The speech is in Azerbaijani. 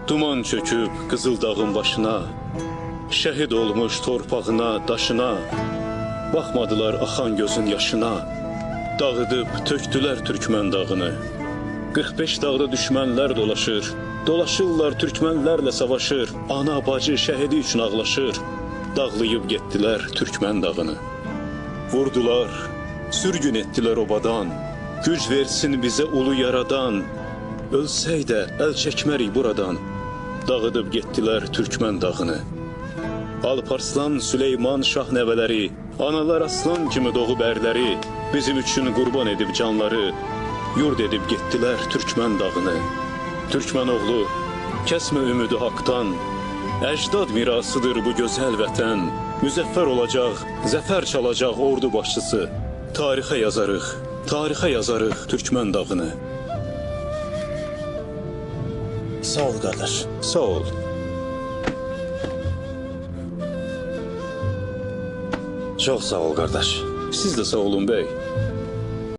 Duman çöküb Qızıl dağın başına, şəhid olmuş torpağına, daşına, baxmadılar axan gözün yaşına, dağıdıb tökdülər Türkmən dağını. 45 dağda düşmənlər dolaşır, dolaşırlar Türkmənlərlə savaşır, ana bacı şəhidi üçün ağlaşır, dağlayıb getdilər Türkmən dağını. Vurdular, sürgün etdilər obadan, güc versin bizə ulu yaradan, ölsək də əl çəkmərik buradan, dağıdıb getdilər Türkmən dağını. Alparslan, Süleyman şah nəvələri, analar aslan kimi doğub ərləri, bizim üçün qurban edib canları, yurd edib getdilər Türkmən dağını. Türkmən oğlu, kəsmə ümidi haqdan, əcdad mirasıdır bu gözəl vətən, müzəffər olacaq, zəfər çalacaq ordu başçısı, tarixə yazarıq Türkmən dağını. Sağ ol qardaş. Sağ ol. Çox sağ ol qardaş. Siz də sağ olun bəy.